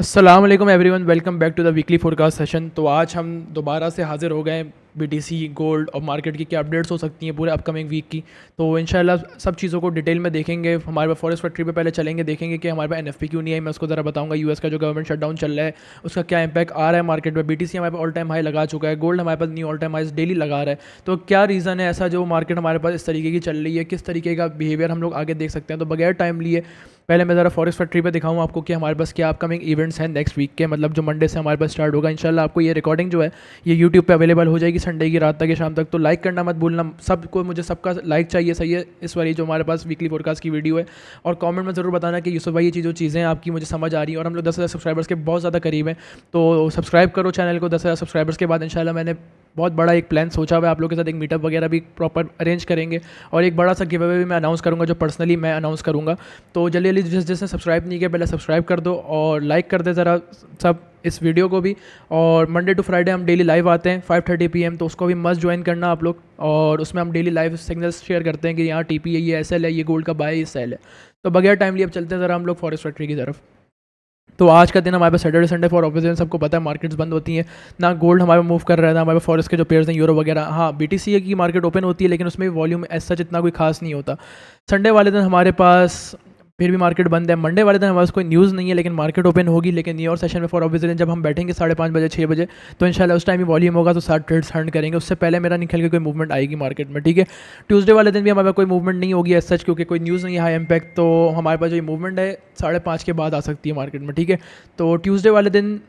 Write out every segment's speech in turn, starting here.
अस्सलाम वालेकुम everyone, welcome back to the weekly forecast session. तो आज हम दोबारा से हाज़िर हो गए बीटीसी गोल्ड और मार्केट की क्या अपडेट्स हो सकती हैं पूरे अपकमिंग वीक की। तो इंशाल्लाह सब चीज़ों को डिटेल में देखेंगे। हमारे पास फॉरेस्ट फैक्ट्री पे पहले चलेंगे, देखेंगे कि हमारे पास एनएफपी क्यों नहीं है। मैं उसको ज़रा बताऊंगा। यूएस का जो गवर्नमेंट शटडाउन चल रहा है उसका क्या इंपैक्ट आ रहा है मार्केट में। बीटीसी हमारे पास ऑल टाइम हाई लगा चुका है, गोल्ड हमारे पास new all time high daily लगा रहा है। तो क्या रीज़न है ऐसा जो मार्केट हमारे पास इस तरीके की चल रही है, किस तरीके का बिहेवियर हम लोग आगे देख सकते हैं। तो बगैर टाइम लिए पहले मैं ज़रा फॉरेस्ट फैक्ट्री पे दिखाऊँ आपको कि हमारे पास क्या अपकमिंग इवेंट्स हैं नेक्स्ट वीक के, मतलब जो मंडे से हमारे पास स्टार्ट होगा। इंशाल्लाह आपको ये रिकॉर्डिंग जो है ये यूट्यूब पे अवेलेबल हो जाएगी संडे की रात तक या शाम तक। तो लाइक करना मत भूलना, सबको मुझे सबका लाइक चाहिए, सही है इस वाली जो हमारे पास वीकली फोरकास्ट की वीडियो है। और कमेंट में ज़रूर बताना कि यूसुफ भाई ये चीज़ें आपकी मुझे समझ आ रही हैं। और हम लोग 10,000 सब्सक्राइबर्स के बहुत ज़्यादा करीब हैं, तो सब्सक्राइब करो चैनल को। 10,000 सब्सक्राइबर्स के बाद इंशाल्लाह मैंने बहुत बड़ा एक प्लान सोचा हुआ है, आप लोगों के साथ एक मीटअप वगैरह भी प्रॉपर अरेंज करेंगे। और एक बड़ा सा गिव अवे भी मैं अनाउंस करूँगा जो पर्सनली मैं अनाउंस करूँगा। तो जल्दी जल्दी जिसने सब्सक्राइब नहीं किया पहले सब्सक्राइब कर दो और लाइक कर दे ज़रा सब इस वीडियो को भी। और मंडे टू फ्राइडे हम डेली लाइव आते हैं 5:30 PM, तो उसको भी मस्ट ज्वाइन करना आप लोग। और उसमें हम डेली लाइव सिग्नल्स शेयर करते हैं कि यहाँ टीपी है, ये एसएल है, ये गोल्ड का बाय, ये सेल है। तो बगैर टाइम लिए अब चलते हैं ज़रा हम लोग फॉरेस्ट फैक्ट्री की तरफ। तो आज का दिन हमारे पास सैटरडे संडे फॉर ऑफिस, सबको पता है मार्केट्स बंद होती हैं ना, गोल्ड हमारे मूव कर रहा है ना हमारे फॉरेस्ट के जो पेयर्स हैं यूरो वगैरह। हाँ, बीटीसी की मार्केट ओपन होती है लेकिन उसमें वॉल्यूम एज सच इतना कोई खास नहीं होता। संडे वाले दिन हमारे पास फिर भी मार्केट बंद है। मंडे वाले दिन हमारे पास कोई न्यूज़ नहीं है लेकिन मार्केट ओपन होगी। लेकिन न्यू ईयर सेशन में फॉर ऑफिस दिन जब हम बैठेंगे 5:30 बजे 6 बजे, तो इंशाल्लाह उस टाइम ही वॉल्यूम होगा, तो 60 ट्रेड्स हर्न करेंगे। उससे पहले मेरा नहीं ख्याल कि कोई मूवमेंट आएगी मार्केट में, ठीक है। ट्यूसडे वाले दिन भी हमारे पास कोई मूवमेंट नहीं होगी एज सच, क्योंकि कोई न्यूज़ नहीं है हाई इम्पैक्ट। तो हमारे पास जो ये मूवमेंट है 5:30 के बाद आ सकती है मार्केट में, ठीक है। तो ट्यूसडे वाले दिन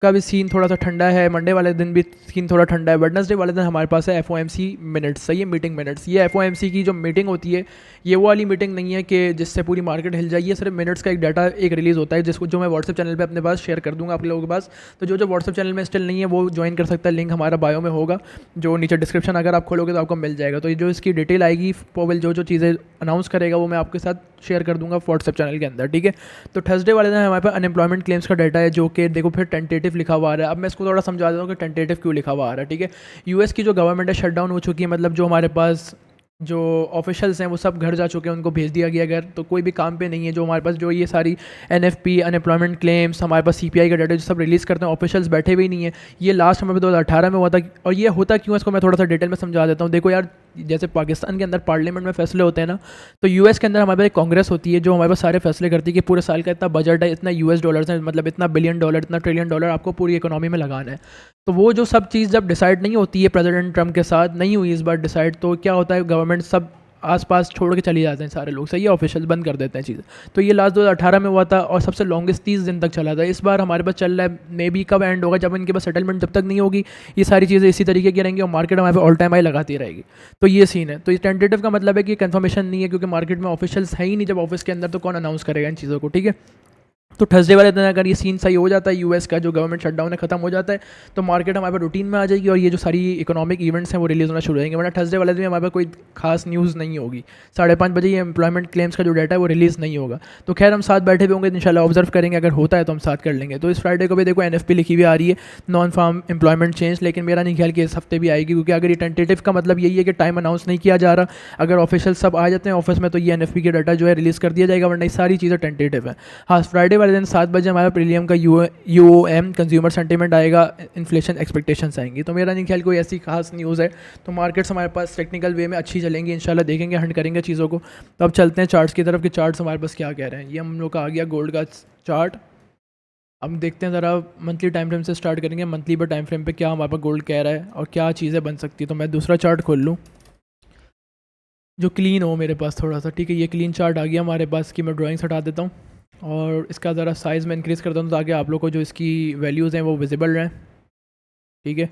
का भी सीन थोड़ा सा ठंडा है, मंडे वाले दिन भी सीन थोड़ा ठंडा है। वेडनेसडे वाले दिन हमारे पास है एफओएमसी मिनट्स, सही है, मीटिंग मिनट्स। ये एफओएमसी की जो मीटिंग होती है ये वो वाली मीटिंग नहीं है कि जिससे पूरी मार्केट हिल जाए। ये सिर्फ मिनट्स का एक डाटा एक रिलीज़ होता है जिसको जो मैं व्हाट्सएप चैनल पे अपने पास शेयर कर दूंगा आप लोगों के पास। तो जो व्हाट्सएप चैनल में स्टिल नहीं है वो ज्वाइन कर सकता है, लिंक हमारा बायो में होगा, जो नीचे डिस्क्रिप्शन अगर आप खोलोगे तो आपको मिल जाएगा। तो ये जो इसकी डिटेल आएगी, पोवेल जो चीज़ें अनाउंस करेगा वो मैं आपके साथ शेयर कर दूंगा व्हाट्सएप चैनल के अंदर, ठीक है। तो थर्सडे वाले दिन हमारे पास अनएम्प्लॉयमेंट क्लेम्स का डाटा है, जो कि देखो फिर टेंटेटिव लिखा हुआ आ रहा है। अब मैं इसको थोड़ा समझा देता हूँ कि टेंटेटिव क्यों लिखा हुआ आ रहा है, ठीक है। यूएस की जो गवर्नमेंट है शट डाउन हो चुकी है, मतलब जो हमारे पास जो ऑफिशियल्स हैं वो सब घर जा चुके हैं, उनको भेज दिया गया घर, तो कोई भी काम पे नहीं है। जो हमारे पास जो ये सारी एनएफपी अनएम्प्लॉयमेंट क्लेम्स हमारे पास सीपीआई का डाटा जो सब रिलीज़ करते हैं, ऑफिशियल्स बैठे हुए नहीं है। ये लास्ट हमारे 2018 में हुआ था। और ये होता क्यों है इसको मैं थोड़ा सा डिटेल में समझा देता हूँ। देखो यार, जैसे पाकिस्तान के अंदर पार्लियामेंट में फैसले होते हैं ना, तो यूएस के अंदर हमारे पास एक कांग्रेस होती है जो हमारे पास सारे फैसले करती है कि पूरे साल का इतना बजट है, इतना यूएस डॉलर्स है, मतलब इतना बिलियन डॉलर, इतना ट्रिलियन डॉलर आपको पूरी इकोनॉमी में लगाना है। तो वो जो सब चीज़ जब डिसाइड नहीं होती है, प्रेसिडेंट ट्रम्प के साथ नहीं हुई इस बार डिसाइड, तो क्या होता है गवर्नमेंट सब आसपास छोड़ के चले जाते हैं सारे लोग, सही है, ऑफिशियल बंद कर देते हैं चीज़ें। तो ये लास्ट 2018 में हुआ था और सबसे लॉन्गेस्ट 30 दिन तक चला था। इस बार हमारे पास चल रहा है, मे बी कब एंड होगा, जब इनके पास सेटलमेंट जब तक नहीं होगी ये सारी चीज़ें इसी तरीके की रहेंगी और मार्केट हमारे पास ऑल टाइम हाई लगाती रहेगी। तो ये सीन है। तो ये टेंटेटिव का मतलब है कि कंफर्मेशन नहीं है, क्योंकि मार्केट में ऑफिशियल्स है ही नहीं। जब ऑफिस के अंदर तो कौन अनाउंस करेगा इन चीज़ों को, ठीक है। तो थर्सडे वाले दिन अगर ये सीन सही हो जाता है, यूएस का जो गवर्नमेंट शटडाउन है खत्म हो जाता है, तो मार्केट हमारे पास रूटीन में आ जाएगी और ये जो सारी इकोनॉमिक इवेंट्स हैं वो रिलीज़ होना शुरू हो जाएंगे। वरना थर्सडे वाले दिन हमारे पास कोई खास न्यूज़ नहीं होगी। 5:30 बजे ये एम्प्लॉयमेंट क्लेम्स का जो डाटा है वो रिलीज़ नहीं होगा। तो खैर हम साथ बैठे हुए होंगे, इंशाल्लाह ऑब्जर्व करेंगे, अगर होता है तो हम साथ कर लेंगे। तो इस फ्राइडे को भी देखो एनएफपी लिखी हुई आ रही है, नॉन फार्म एम्प्लॉयमेंट चेंज, लेकिन मेरा नहीं ख्याल कि इस हफ्ते भी आएगी, क्योंकि अगर ये टेंटेटिव का मतलब यही है कि टाइम अनाउंस नहीं किया जा रहा। अगर ऑफिशियल सब आ जाते हैं ऑफिस में तो ये एनएफपी के डाटा जो है रिलीज़ कर दिया जाएगा, वरना ये सारी चीज़ें टेंटेटिव है। हाँ, फ्राइडे वाले दिन 7 बजे हमारा प्रीलियम का यूओएम कंज्यूमर सेंटीमेंट आएगा, इन्फ्लेशन एक्सपेक्टेशंस आएंगी। तो मेरा नहीं ख्याल कोई ऐसी खास न्यूज़ है। तो मार्केट्स हमारे पास टेक्निकल वे में अच्छी चलेंगी इंशाल्लाह, देखेंगे, हंट करेंगे चीज़ों को। तो अब चलते हैं चार्ट्स की तरफ कि चार्ट्स हमारे पास क्या कह रहे हैं। ये हम लोग का आ गया गोल्ड का चार्ट। अब देखते हैं ज़रा मंथली टाइम फ्रेम से स्टार्ट करेंगे। मंथली पर टाइम फ्रेम पे क्या हमारे पास गोल्ड कह रहा है और क्या चीज़ें बन सकती है। तो मैं दूसरा चार्ट खोल लूँ जो क्लीन हो मेरे पास थोड़ा सा, ठीक है। ये क्लीन चार्ट आ गया हमारे पास की मैं ड्राइंग्स हटा देता हूँ और इसका ज़रा साइज़ में इंक्रीज़ करता हूँ ताकि आप लोग को जो इसकी वैल्यूज़ हैं वो विजिबल रहें, ठीक है।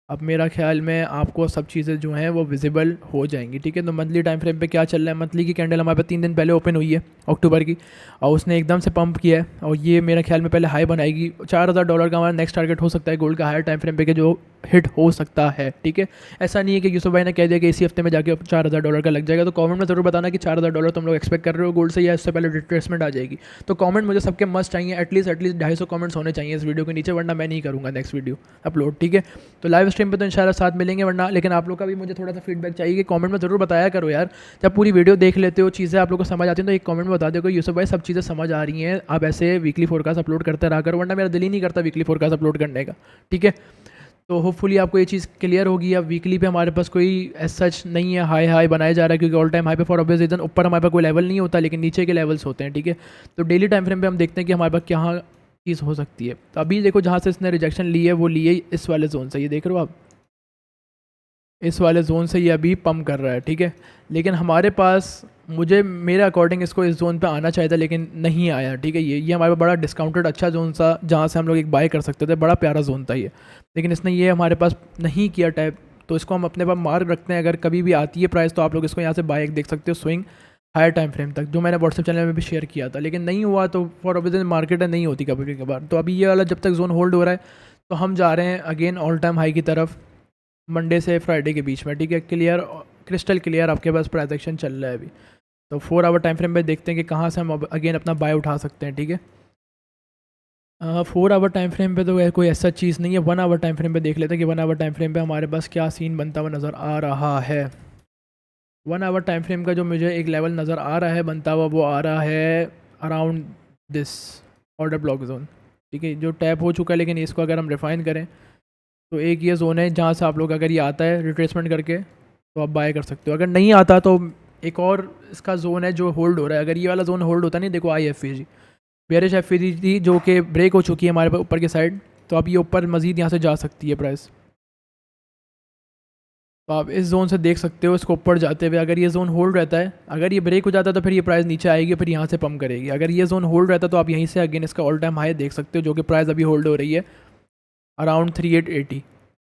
अब मेरा ख्याल में आपको सब चीज़ें जो हैं वो विजिबल हो जाएंगी, ठीक है। तो मंथली टाइम फ्रेम पे क्या चल रहा है, मंथली की कैंडल हमारे पास 3 दिन पहले ओपन हुई है अक्टूबर की, और उसने एकदम से पंप किया है और ये मेरे ख्याल में पहले हाई बनाएगी। $4,000 का हमारा नेक्स्ट टारगेट हो सकता है गोल्ड का हायर टाइम फ्रेम पे के जो हिट हो सकता है, ठीक है। ऐसा नहीं है कि यूसुफ भाई ने कह दिया कि इसी हफ्ते में जाके $4,000 का लग जाएगा। तो कमेंट में ज़रूर बताना कि $4,000 तुम लोग एक्सपेक्ट कर रहे हो गोल्ड से या इससे पहले रिट्रेसमेंट आ जाएगी। तो कमेंट मुझे सबके मस्ट चाहिए, एटलीस्ट 250 कमेंट्स होने चाहिए इस वीडियो के नीचे, वरना मैं नहीं करूँगा नेक्स्ट वीडियो अपलोड, ठीक है। तो लाइव स्ट्रीम पे तो इंशाल्लाह साथ मिलेंगे, वरना लेकिन आप लोग का भी मुझे थोड़ा सा फीडबैक चाहिए कि कमेंट में ज़रूर बताया करो यार। जब पूरी वीडियो देख लेते हो, चीज़ें आप लोग को समझ आती हैं, तो एक कमेंट में बता दो कि यूसुफ भाई सब चीज़ें समझ आ रही हैं, आप ऐसे वीकली फोरकास्ट अपलोड करते रहा करो, वरना मेरा दिल ही नहीं करता वीकली फोरकास्ट अपलोड करने का। ठीक है, तो होपफुली आपको ये चीज़ क्लियर होगी। अब वीकली पे हमारे पास कोई एज सच नहीं है हाई हाई बनाया जा रहा है, क्योंकि ऑल टाइम हाई पे फॉर ऑब्वियस रीजन ऊपर हमारे पास कोई लेवल नहीं होता, लेकिन नीचे के लेवल्स होते हैं। ठीक है, तो डेली टाइम फ्रेम पे हम देखते हैं कि हमारे पास क्या चीज़ हो सकती है। तो अभी देखो जहाँ से इसने रिजेक्शन ली है वो ली है इस वाले जोन से, ये देख रहे हो आप, इस वाले जोन से ये अभी पम्प कर रहा है। ठीक है, लेकिन हमारे पास मुझे मेरे अकॉर्डिंग इसको इस जोन पे आना चाहिए था, लेकिन नहीं आया। ठीक है, ये हमारे पास बड़ा डिस्काउंटेड अच्छा जोन था, जहाँ से हम लोग एक बाय कर सकते थे, बड़ा प्यारा जोन था ये, लेकिन इसने ये हमारे पास नहीं किया टैप। तो इसको हम अपने पास मार्क रखते हैं, अगर कभी भी आती है प्राइस तो आप लोग इसको यहाँ से बाय देख सकते हो स्विंग हायर टाइम फ्रेम तक, जो मैंने व्हाट्सएप चैनल में भी शेयर किया था, लेकिन नहीं हुआ तो फॉर ऑब्वियस मार्केट नहीं होती कभी कभार। तो अभी ये वाला जब तक जोन होल्ड हो रहा है तो हम जा रहे हैं अगेन ऑल टाइम हाई की तरफ, मंडे से फ्राइडे के बीच में। ठीक है, क्लियर क्रिस्टल क्लियर आपके पास प्राइस एक्शन चल रहा है अभी। तो 4 आवर टाइम फ्रेम पे देखते हैं कि कहाँ से हम अब अगेन अपना बाय उठा सकते हैं। ठीक है, 4 आवर टाइम फ्रेम पे तो कोई ऐसा चीज़ नहीं है। 1 आवर टाइम फ्रेम पे देख लेते हैं कि 1 आवर टाइम फ्रेम पे हमारे पास क्या सीन बनता हुआ नज़र आ रहा है। 1 आवर टाइम फ्रेम का जो मुझे एक लेवल नज़र आ रहा है बनता हुआ, वो आ रहा है around this order block zone. ठीक है, जो टैप हो चुका है, लेकिन इसको अगर हम रिफाइन करें तो एक ये जोन है जहाँ से आप लोग अगर ये आता है रिट्रेसमेंट करके तो आप बाय कर सकते हो। अगर नहीं आता तो एक और इसका जोन है जो होल्ड हो रहा है। अगर ये वाला जोन होल्ड होता नहीं, देखो IFAG बेरिश FAG थी जो कि ब्रेक हो चुकी है हमारे पास ऊपर की साइड, तो अब ये ऊपर मज़ीद यहाँ से जा सकती है प्राइस। तो आप इस जोन से देख सकते हो इसको ऊपर जाते हुए। अगर ये जोन होल्ड रहता है, अगर ये ब्रेक हो जाता है तो फिर ये प्राइस नीचे आएगी, फिर यहाँ से पम्प करेगी। अगर ये जोन होल्ड रहता है तो आप यहीं से अगेन इसका ऑल टाइम हाई देख सकते हो, जो कि प्राइस अभी होल्ड हो रही है अराउंड 3880।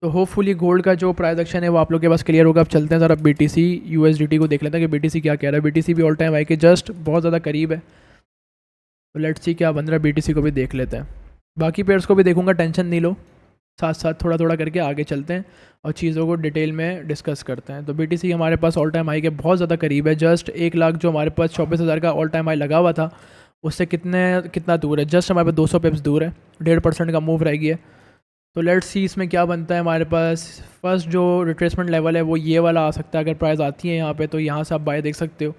तो होपफुली गोल्ड का जो प्राइस एक्शन है वो आप लोग के पास क्लियर होगा। अब चलते हैं ज़रा BTC USDT को देख लेते हैं कि BTC क्या कह रहा है। BTC भी ऑल टाइम हाई के जस्ट बहुत ज़्यादा करीब है, तो लेट्स सी क्या बन रहा है। BTC को भी देख लेते हैं, बाकी पेयर्स को भी देखूंगा, टेंशन नहीं लो, साथ साथ थोड़ा थोड़ा करके आगे चलते हैं और चीज़ों को डिटेल में डिस्कस करते हैं। तो BTC हमारे पास ऑल टाइम हाई के बहुत ज़्यादा करीब है, जस्ट 1 लाख जो हमारे पास 24,000 का ऑल टाइम हाई लगा हुआ था उससे कितना दूर है, जस्ट हमारे पास 200 पिप्स दूर है, 1.5% का मूव रह गया है। तो लेट्स सी इसमें क्या बनता है। हमारे पास फर्स्ट जो रिट्रेसमेंट लेवल है वो ये वाला आ सकता है, अगर प्राइस आती है यहाँ पे तो यहाँ से आप बाय देख सकते हो,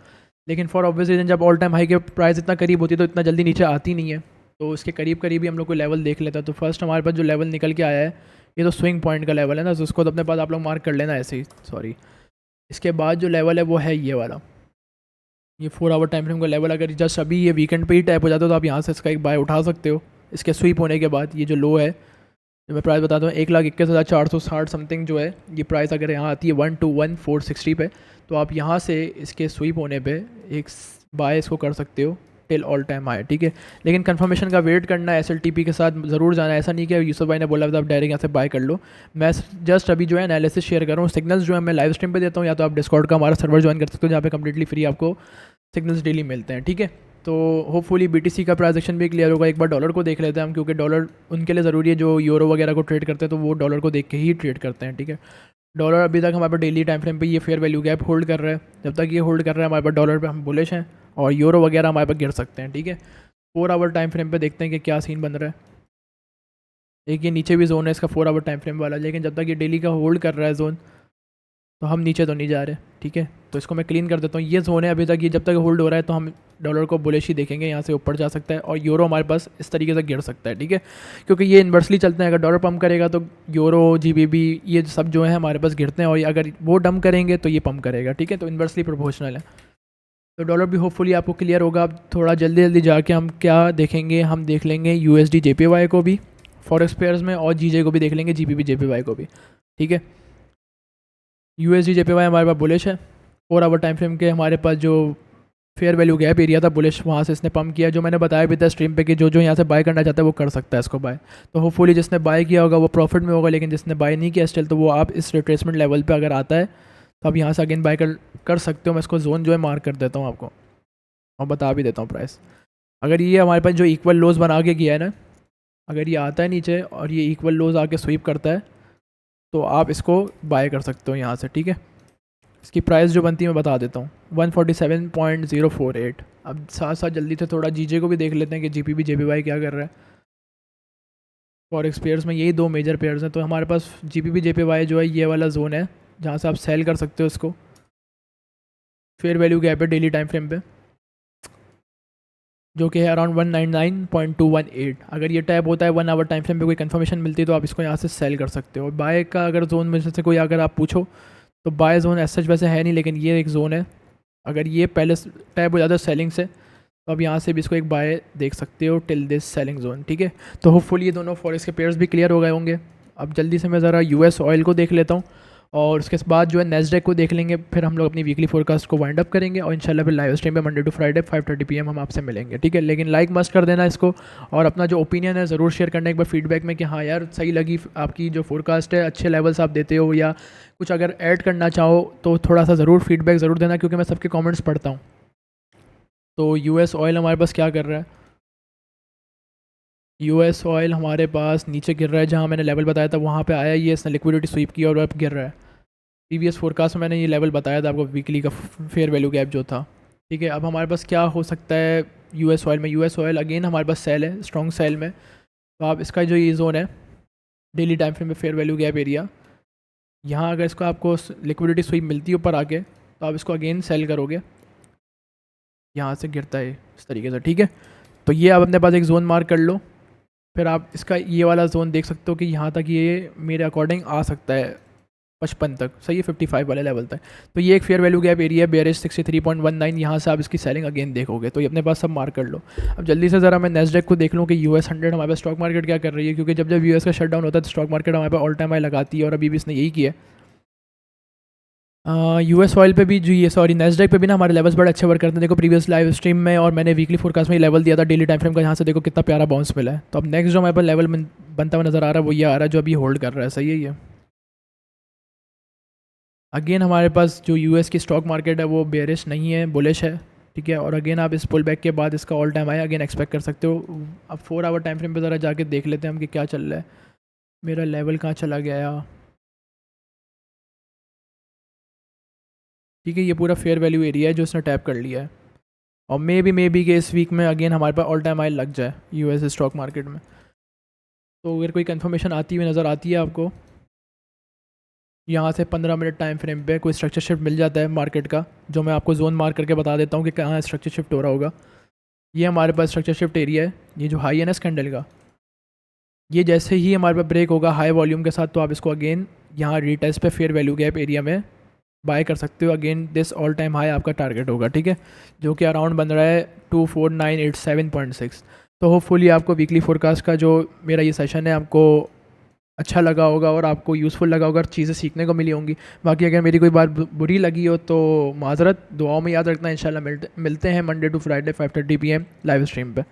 लेकिन फॉर ऑब्वियस रीजन जब ऑल टाइम हाई के प्राइस इतना करीब होती है तो इतना जल्दी नीचे आती नहीं है, तो इसके करीब करीब ही हम लोग को लेवल देख लेता है। तो फर्स्ट हमारे पास जो लेवल निकल के आया है ये तो स्विंग पॉइंट का लेवल है ना, तो उसको तो अपने पास आप लोग मार्क कर लेना ऐसे ही, सॉरी। इसके बाद जो लेवल है वो है ये वाला, ये 4 आवर टाइम फ्रेम का लेवल। अगर जस्ट अभी ये वीकेंड पे ही टैप हो जाता है तो आप यहाँ से इसका एक बाय उठा सकते हो। इसके स्वीप होने के बाद ये जो लो है, जो मैं प्राइस बताता हूँ 1,21,460 समथिंग जो है ये प्राइस, अगर यहाँ आती है 121,460 पे, तो आप यहाँ से इसके स्वीप होने पे एक बाय इसको कर सकते हो टिल ऑल टाइम हाई। ठीक है, लेकिन कंफर्मेशन का वेट करना है, SLTP के साथ ज़रूर जाना है। ऐसा नहीं कि यूसुफ भाई ने बोला था आप डायरेक्ट यहाँ से बाय कर लो। मैं जस्ट अभी जो है एनालिसिस शेयर कर रहा हूँ, सिग्नल्स जो है मैं लाइव स्ट्रीम पे देता हूँ, या तो आप डिस्कॉर्ड का हमारा सर्वर ज्वाइन कर सकते हो जहाँ पे कम्प्लीटली फ्री आपको सिग्नल्स डेली मिलते हैं। ठीक है, तो होपफुली BTC का प्राइस एक्शन भी क्लियर होगा। एक बार डॉलर को देख लेते हैं हम, क्योंकि डॉलर उनके लिए ज़रूरी है जो यूरो वगैरह को ट्रेड करते हैं, तो वो डॉलर को देख के ही ट्रेड करते हैं। ठीक है, डॉलर अभी तक हमारे पास डेली टाइम फ्रेम पे ये फेयर वैल्यू गैप होल्ड कर रहा है। जब तक ये होल्ड कर रहा है हमारे पास डॉलर पे हम बुलिश हैं, और यूरो वगैरह हमारे पास गिर सकते हैं। ठीक है, 4 आवर टाइम फ्रेम पे देखते हैं कि क्या सीन बन रहा है। एक ये नीचे भी जोन है इसका 4 आवर टाइम फ्रेम वाला, लेकिन जब तक ये डेली का होल्ड कर रहा है जोन तो हम नीचे तो नहीं जा रहे। ठीक है, तो इसको मैं क्लीन कर देता हूँ। ये जोन है अभी तक, ये जब तक होल्ड हो रहा है तो हम डॉलर को बुलिश ही देखेंगे, यहाँ से ऊपर जा सकता है और यूरो हमारे पास इस तरीके से गिर सकता है। ठीक है, क्योंकि ये इन्वर्सली चलते हैं, अगर डॉलर पम्प करेगा तो यूरो GBP ये सब जो है हमारे पास गिरते हैं, और अगर वो डंप करेंगे तो ये पम्प करेगा। ठीक है, तो इन्वर्सली प्रोपोर्शनल है। तो डॉलर भी होपफुली आपको क्लियर होगा। अब थोड़ा जल्दी जल्दी जाके हम क्या देखेंगे, हम देख लेंगे USD JPY को भी फॉरेक्स पेयर्स में, और GJ को भी देख लेंगे, GBP JPY को भी। ठीक है, USD JPY हमारे पास बुलिश है। 4 आवर टाइम फ्रेम के हमारे पास जो फेयर वैल्यू गैप एरिया था बुलिश, वहाँ से इसने पम्प किया, जो मैंने बताया भी था स्ट्रीम पे कि जो जो यहाँ से बाय करना चाहता है वो कर सकता है इसको बाय। तो होपफुली जिसने बाय किया होगा वो प्रॉफिट में होगा, लेकिन जिसने बाय नहीं किया स्टिल, तो वो आप इस रिट्रेसमेंट लेवल पे अगर आता है तो आप यहाँ से अगेन बाय कर सकते हो। मैं इसको जोन जो है मार्क कर देता हूँ आपको और बता भी देता हूँ प्राइस। अगर ये हमारे पास जो इक्वल लोज बना के किया है ना, अगर ये आता है नीचे और ये इक्वल लोज आके स्वीप करता है तो आप इसको बाय कर सकते हो यहाँ से। ठीक है, इसकी प्राइस जो बनती है मैं बता देता हूँ, 147.048। अब साथ साथ जल्दी से थोड़ा GJ को भी देख लेते हैं कि GPP JPY क्या कर रहा है। फॉरेक्स पेयर्स में यही दो मेजर पेयर्स हैं। तो हमारे पास GBP/JPY जो है ये वाला जोन है जहाँ से आप सेल कर सकते हो इसको। फेयर वैल्यू गैप है डेली टाइम फ्रेम पे जो कि है अराउंड 199.218। अगर ये टैप होता है 1 आवर टाइम फ्रेम पे, कोई कंफर्मेशन मिलती है तो आप इसको यहाँ से सेल कर सकते हो। बाय का अगर जोन में से कोई अगर आप पूछो तो बाय जोन एज सच वैसे है नहीं, लेकिन ये एक जोन है। अगर ये पहले टैप हो जाता है सेलिंग से तो अब यहाँ से भी इसको एक बाय देख सकते हो टिल दिस सेलिंग जोन, ठीक है। तो होपफुली ये दोनों फॉरेक्स के पेयर्स भी क्लियर हो गए होंगे। अब जल्दी से मैं ज़रा US ऑयल को देख लेता हूँ और उसके बाद जो है नेस्डेक को देख लेंगे। फिर हम लोग अपनी वीकली फोरकास्ट को वाइंड अप करेंगे और इंशाल्लाह फिर लाइव स्ट्रीम पे मंडे टू फ्राइडे 5:30 PM हम आपसे मिलेंगे, ठीक है। लेकिन लाइक मस्ट कर देना इसको और अपना जो ओपिनियन है ज़रूर शेयर करना एक बार फीडबैक में कि हाँ यार सही लगी आपकी जो फोरकास्ट है, अच्छे लेवल्स आप देते हो, या कुछ अगर ऐड करना चाहो तो थोड़ा सा ज़रूर फीडबैक ज़रूर देना क्योंकि मैं सबके कॉमेंट्स पढ़ता हूँ। तो US ऑयल हमारे पास क्या कर रहा है? US ऑयल हमारे पास नीचे गिर रहा है, जहाँ मैंने लेवल बताया था वहाँ पे आया ये, इसने लिक्विडिटी स्वीप की और अब गिर रहा है। प्रीवियस फोरकास्ट में मैंने ये लेवल बताया था आपको वीकली का फेयर वैल्यू गैप जो था, ठीक है। अब हमारे पास क्या हो सकता है US ऑयल में? US ऑयल अगेन हमारे पास सेल है, स्ट्रॉन्ग सेल में। तो आप इसका जो ये जोन है डेली टाइम फ्रेम में फेयर वैल्यू गैप एरिया, यहाँ अगर इसको आपको लिक्विडिटी स्वीप मिलती है ऊपर आके तो आप इसको अगेन सेल करोगे, यहाँ से गिरता है इस तरीके से, ठीक है। तो ये आप अपने पास एक ज़ोन मार्क कर लो। फिर आप इसका ये वाला जोन देख सकते हो कि यहाँ तक ये मेरे अकॉर्डिंग आ सकता है 55 तक, सही है, 55 वाले लेवल तक। तो ये एक फेयर वैल्यू गैप एरिया है, बेरिश 63.19, यहाँ से आप इसकी सेलिंग अगेन देखोगे। तो ये अपने पास सब मार्क कर लो। अब जल्दी से ज़रा मैं नेस्डेक को देख लूँ कि US 100 हमारे पास स्टॉक मार्केट क्या कर रही है, क्योंकि जब जब US का शटडाउन होता है तो स्टॉक मार्केट हमारे पास ऑल टाइम हाई लगाती है और अभी भी इसने यही किया है। US ऑयल पे भी जो ये नेस्डेक पे भी ना हमारे लेवल्स बड़े अच्छे वर्क करते हैं। देखो प्रीवियस लाइव स्ट्रीम में और मैंने वीकली फोरकास्ट में लेवल दिया था डेली टाइम फ्रेम का, यहाँ से देखो कितना प्यारा बाउंस मिला है। तो अब नेक्स्ट जो हमारे पास लेवल बनता हुआ नज़र आ रहा है वो ये आ रहा है जो अभी होल्ड कर रहा है, सही है ये। अगेन हमारे पास जो US की स्टॉक मार्केट है वो बेरिश नहीं है, बुलिश है, ठीक है। और अगेन आप इस पुल बैक के बाद इसका all time high again expect कर सकते हो। अब 4 आवर टाइम फ्रेम पे ज़रा जाके देख लेते हैं हम कि क्या चल रहा है, मेरा लेवल कहाँ चला गया, ठीक है। ये पूरा फेयर वैल्यू एरिया है जो इसने टैप कर लिया है और मे बी के इस वीक में अगेन हमारे पास ऑल टाइम हाई लग जाए US स्टॉक मार्केट में। तो अगर कोई कंफर्मेशन आती हुई नज़र आती है आपको, यहाँ से 15 मिनट टाइम फ्रेम पे कोई स्ट्रक्चर शिफ्ट मिल जाता है मार्केट का, जो मैं आपको जोन मार्क करके बता देता हूँ कि कहाँ स्ट्रक्चर शिफ्ट हो रहा होगा। ये हमारे पास स्ट्रक्चर शिफ्ट एरिया है, ये जो हाई है ना कैंडल का, ये जैसे ही हमारे पास ब्रेक होगा हाई वॉल्यूम के साथ तो आप इसको अगेन यहाँ रीटेस्ट पे फेयर वैल्यू गैप एरिया में बाय कर सकते हो। Again this all time high आपका टारगेट होगा, ठीक है, जो कि अराउंड बन रहा है 24987.6। तो होपफुली आपको वीकली फोरकास्ट का जो मेरा ये सेशन है आपको अच्छा लगा होगा और आपको यूज़फुल लगा होगा, चीज़ें सीखने को मिली होंगी। बाकी अगर मेरी कोई बात बुरी लगी हो तो माज़रत, दुआओं में याद रखना। इंशाल्लाह मिलते हैं Monday to Friday 5:30 PM live stream पे।